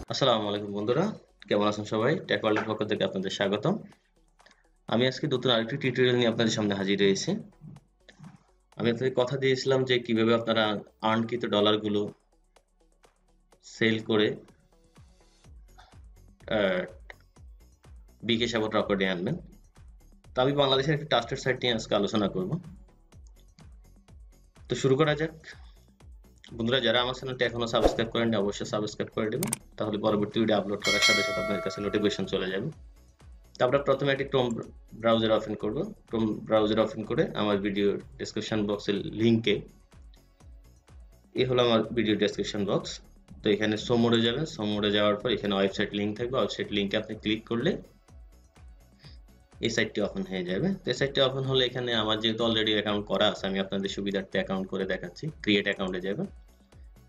আসসালামু আলাইকুম বন্ধুরা, কেমন আছেন সবাই? টেক ওয়ার্ল্ডের পক্ষ থেকে আপনাদের স্বাগতম। আমি আজকে নতুন আরেকটি টিউটোরিয়াল নিয়ে আপনাদের সামনে হাজির হয়েছি। আমি আপনাদের কথা দিয়েছিলাম যে কিভাবে আপনারা আর্নকৃত ডলারগুলো সেল করে বিকাশ এবং রকেটে আনবেন। তো আমি বাংলাদেশের একটা ট্রাস্টেড সাইট নিয়ে আজকে আলোচনা করব। তো শুরু করা যাক। বন্ধুরা, যারা আমার চ্যানেলটা এখনো সাবস্ক্রাইব করেননি অবশ্যই সাবস্ক্রাইব করে দেবেন, তাহলে পরবর্তী ভিডিও আপলোড করার সাথে সাথে আপনাদের কাছে নোটিফিকেশন চলে যাবে। তো আমরা প্রথমে একটি ক্রোম ব্রাউজার ওপেন করব। ক্রোম ব্রাউজার ওপেন করে আমার ভিডিও ডেসক্রিপশন বক্সের লিংকে, এই হলো আমার ভিডিও ডেসক্রিপশন বক্স। তো এখানে সো মোডে যাবেন। সো মোডে যাওয়ার পর এখানে ওয়েবসাইট লিংক থাকবে। ওয়েবসাইট লিংকে আপনি ক্লিক করলে এই সাইটটি ওপেন হয়ে যাবে। তো এই সাইটটি ওপেন হলে এখানে আমার যেহেতু অলরেডি অ্যাকাউন্ট করা আছে, আমি আপনাদের সুবিধার্থে অ্যাকাউন্ট করে দেখাচ্ছি। ক্রিয়েট অ্যাকাউন্টে যাবেন।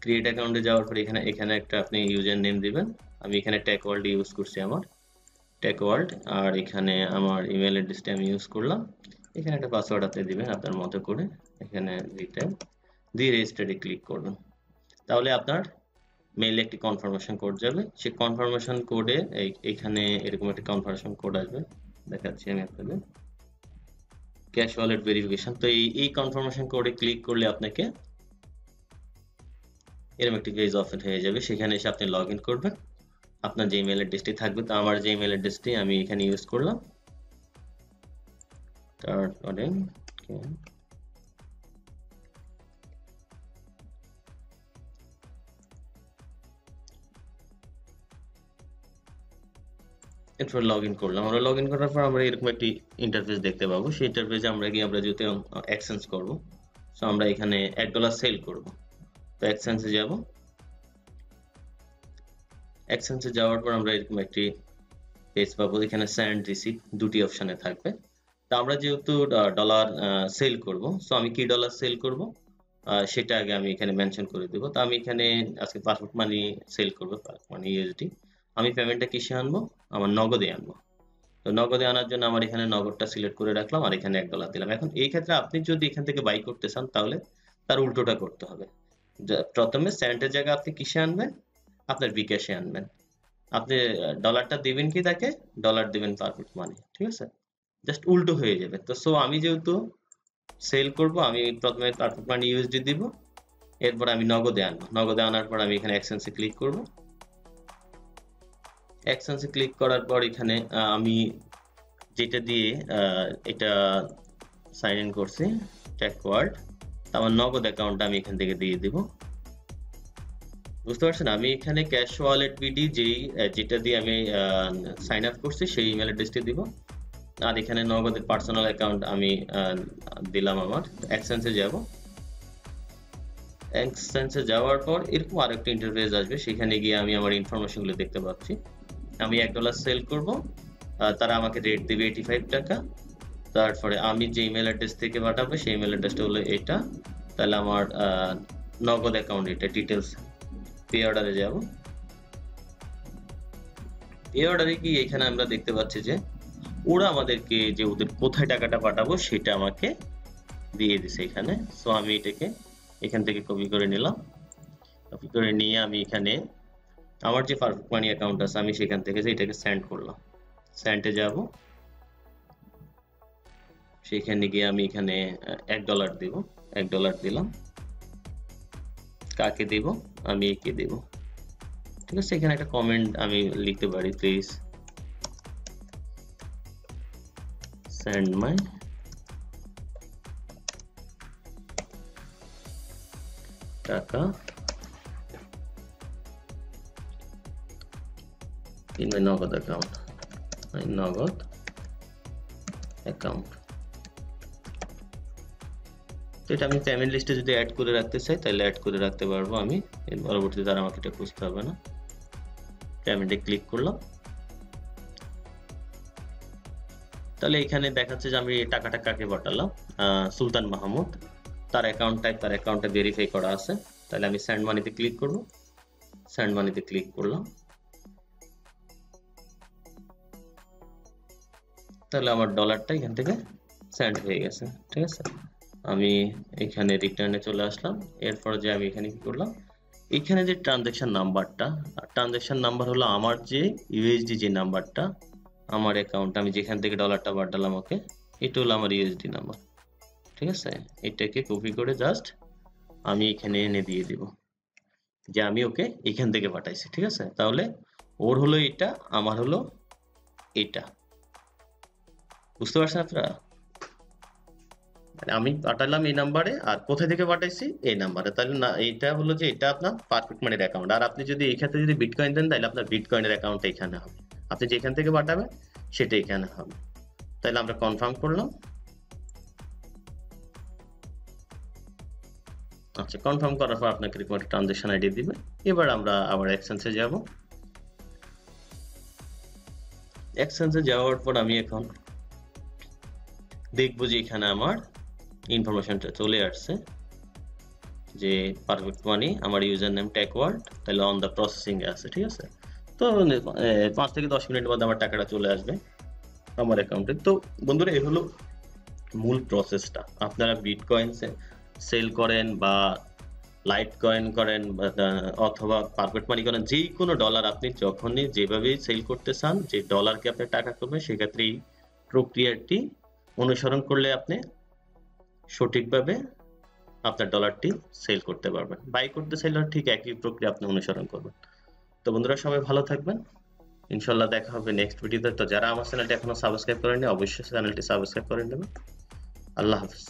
ক্রিয়েট অ্যাকাউন্টে যাওয়ার পর এখানে একটা আপনি ইউজার নেম দিবেন। আমি এখানে টেক ওয়ার্ল্ড ইউজ করছি, আমার টেক ওয়ার্ল্ড। আর এখানে আমার ইমেল অ্যাড্রেসটা আমি ইউজ করলাম। এখানে একটা পাসওয়ার্ড আপনি দিবেন আপনার মতো করে। এখানে দিয়ে রেজিস্টারে ক্লিক করবেন। তাহলে আপনার মেইলে একটি কনফার্মেশন কোড যাবে। সেই কনফার্মেশন কোডে এইখানে এরকম একটা কনফার্মেশন কোড আসবে, দেখাচ্ছি আমি আপনাদের। Cash wallet verification. তো এই কনফার্মেশন কোডে ক্লিক করলে আপনাকে এরকম একটি পেজ ওপেন হয়ে যাবে। সেখানে এসে আপনি লগ ইন করবেন। আপনার যে ইমেল অ্যাড্রেসটি থাকবে, তো আমার যে ইমেল অ্যাড্রেসটি আমি এখানে ইউজ করলাম। তারপরে এরপর লগ ইন করলাম। আমরা লগ ইন করার পর আমরা এরকম একটি ইন্টারফেস দেখতে পাবো। সেই ইন্টারফেসে আমরা যেহেতু এক্সচেঞ্জ করবো, সো আমরা এখানে $1 সেল করব। তো এক্সচেঞ্জে যাব। এক্সচেঞ্জে যাওয়ার পর আমরা এরকম একটি পেজ পাবো। এখানে সেন্ড রিসিপ্ট দুটি অপশনে থাকবে। তো আমরা যেহেতু ডলার সেল করব, সো আমি কি ডলার সেল করব সেটা আগে আমি এখানে মেনশন করে দেব। তো আমি এখানে আজকে পাসপোর্ট মানি সেল করব, মানে ইউএসডি। আমি পেমেন্টটা কিসে আনবো? আমার নগদে আনবো। তো নগদে আনার জন্য আমার এখানে নগদটা সিলেক্ট করে রাখলাম, আর এখানে $1 দিলাম। এখন এই ক্ষেত্রে আপনি যদি এখান থেকে বাই করতে চান, তাহলে তার উল্টোটা করতে হবে। প্রথমে সেন্টের জায়গায় আপনি কিসে আনবেন? আপনার বিকাশে আনবেন। আপনি ডলারটা দিবেন কি তাকে? ডলার দিবেন পারফেক্ট মানি, ঠিক আছে? জাস্ট উল্টো হয়ে যাবে। তো সো আমি যেহেতু সেল করব, আমি প্রথমে পারফেক্ট মানি ইউএসডি দিব, এরপর আমি নগদে আনবো। নগদে আনার পর আমি এখানে এক্সচেঞ্জে ক্লিক করব। এক্সচেঞ্জে ক্লিক করার পর এখানে আমি যেটা দিয়ে এটা সাইন ইন করছি, টেক ওয়ার্ল্ড, আমার নগদ অ্যাকাউন্টটা আমি এখান থেকে দিয়ে দিব। বুঝতে পারছেন? আমি এখানে ক্যাশ ওয়ালেট বিডি যেটা দিয়ে আমি সাইন আপ করছি সেই ইমেল অ্যাড্রেসটি দিব। আর এখানে নগদের পার্সোনাল অ্যাকাউন্ট আমি দিলাম আমার। এক্সচেঞ্জে যাব। এক্সচেঞ্জে যাওয়ার পর এরকম আরেকটা ইন্টারফেস আসবে। সেখানে গিয়ে আমি আমার ইনফরমেশনগুলো দেখতে পাচ্ছি। আমি $1 সেল করব, তারা আমাকে রেট দেবে 85 টাকা। তারপরে আমি যে ইমেল অ্যাড্রেস থেকে পাঠাবো সেই ইমেল অ্যাড্রেসটা হলো এটা। তাহলে আমার নগদ অ্যাকাউন্ট এটা ডিটেলস। পে অর্ডারে যাব। পে অর্ডারে গিয়ে এখানে আমরা দেখতে পাচ্ছি যে ওরা আমাদেরকে যে ওদের কোথায় টাকাটা পাঠাবো সেটা আমাকে দিয়ে দিছে এখানে। সো আমি এটাকে এখান থেকে কপি করে নিলাম। কপি করে নিয়ে আমি এখানে আমার যে পারফেক্ট মানি অ্যাকাউন্ট আছে আমি সেখান থেকে যে এটাকে সেন্ড করলাম। সেন্ডে যাব। সেখানে গিয়ে আমি এখানে $1 দিব। $1 দিলাম। কাকে দিব? আমি একে দেব। ঠিক আছে? এখানে একটা কমেন্ট আমি লিখতে পারি, প্লিজ সেন্ড মাই টাকা in my নগদ অ্যাকাউন্ট। নগদ অ্যাকাউন্ট। তো এটা আমি পেমেন্ট লিস্টে যদি অ্যাড করে রাখতে চাই তাহলে অ্যাড করে রাখতে পারবো আমি। এর পরবর্তীতে আর আমাকে এটা খুঁজতে হবে না। পেমেন্টে ক্লিক করলাম। তাহলে এখানে দেখাচ্ছে যে আমি টাকাটা কাকে পাঠালাম, সুলতান মাহমুদ। তার অ্যাকাউন্ট টাইপ, তার অ্যাকাউন্টটা ভেরিফাই করা আছে। তাহলে আমি সেন্ড মানিতে ক্লিক করব। সেন্ড মানিতে ক্লিক করলাম। তাহলে আমার ডলারটা এখান থেকে সেন্ড হয়ে গেছে। ঠিক আছে? আমি এখানে রিটার্নে চলে আসলাম। এরপর যে আমি এখানে কি করলাম, এখানে যে ট্রানজাকশন নাম্বারটা, ট্রানজাকশন নাম্বার হলো আমার যে ইউএসডি যে নাম্বারটা, আমার অ্যাকাউন্ট আমি যেখান থেকে ডলারটা পাঠালাম ওকে, এটা হলো আমার ইউএসডি নাম্বার। ঠিক আছে, এটাকে কপি করে জাস্ট আমি এখানে এনে দিয়ে দিব যে আমি ওকে এখান থেকে পাঠাইছি। ঠিক আছে, তাহলে ওর হলো এটা, আমার হলো এটা। বুঝতে পারছেন আপনারা? মানে আমি পাঠালাম এই নাম্বারে, আর কোথায় থেকে পাঠাইছি এই নাম্বারে। তাহলে না, এটা হলো যে এটা আপনার পারফেক্ট মানির অ্যাকাউন্ট। আর আপনি যদি এই ক্ষেত্রে যদি বিটকয়েন দেন, তাহলে আপনার বিটকয়েনের অ্যাকাউন্টটা এখানে হবে। আপনি যেখান থেকে পাঠাবেন সেটা এখানে হবে। তাহলে আমরা কনফার্ম করলাম। আচ্ছা, কনফার্ম করার পর আপনাকে এরকম একটা ট্রানজাকশন আইডি দিবে। এবার আমরা আবার এক্সচেঞ্জে যাব। এক্সচেঞ্জে যাওয়ার পর আমি এখন দেখবো যে এখানে আমার ইনফরমেশনটা চলে আসছে যে পারফেক্ট মানি, আমার ইউজার নেম টেকওয়ার্ল্ড, তাহলে অন দ্য প্রসেসিং এ আছে। ঠিক আছে, তো 5 থেকে 10 মিনিটের মধ্যে আমার টাকাটা চলে আসবে আমার অ্যাকাউন্টে। তো বন্ধুরা, এই হলো মূল প্রসেসটা। আপনারা বিটকয়েন সেল করেন বা লাইট কয়েন করেন অথবা পারফেক্ট মানি করেন, যে কোনো ডলার আপনি যখনই যেভাবেই সেল করতে চান, যে ডলারকে আপনি টাকা করবেন, সেক্ষেত্রে এই প্রক্রিয়াটি অনুসরণ করলে আপনি সঠিকভাবে আপনার ডলারটি সেল করতে পারবেন। বাই করতে চাইলে ঠিক একই প্রক্রিয়া আপনি অনুসরণ করবেন। তো বন্ধুরা, সবাই ভালো থাকবেন, ইনশাল্লাহ দেখা হবে নেক্সট ভিডিওতে। তো যারা আমার চ্যানেলটি এখনো সাবস্ক্রাইব করেননি, অবশ্যই চ্যানেলটি সাবস্ক্রাইব করে নেবেন। আল্লাহ হাফিজ।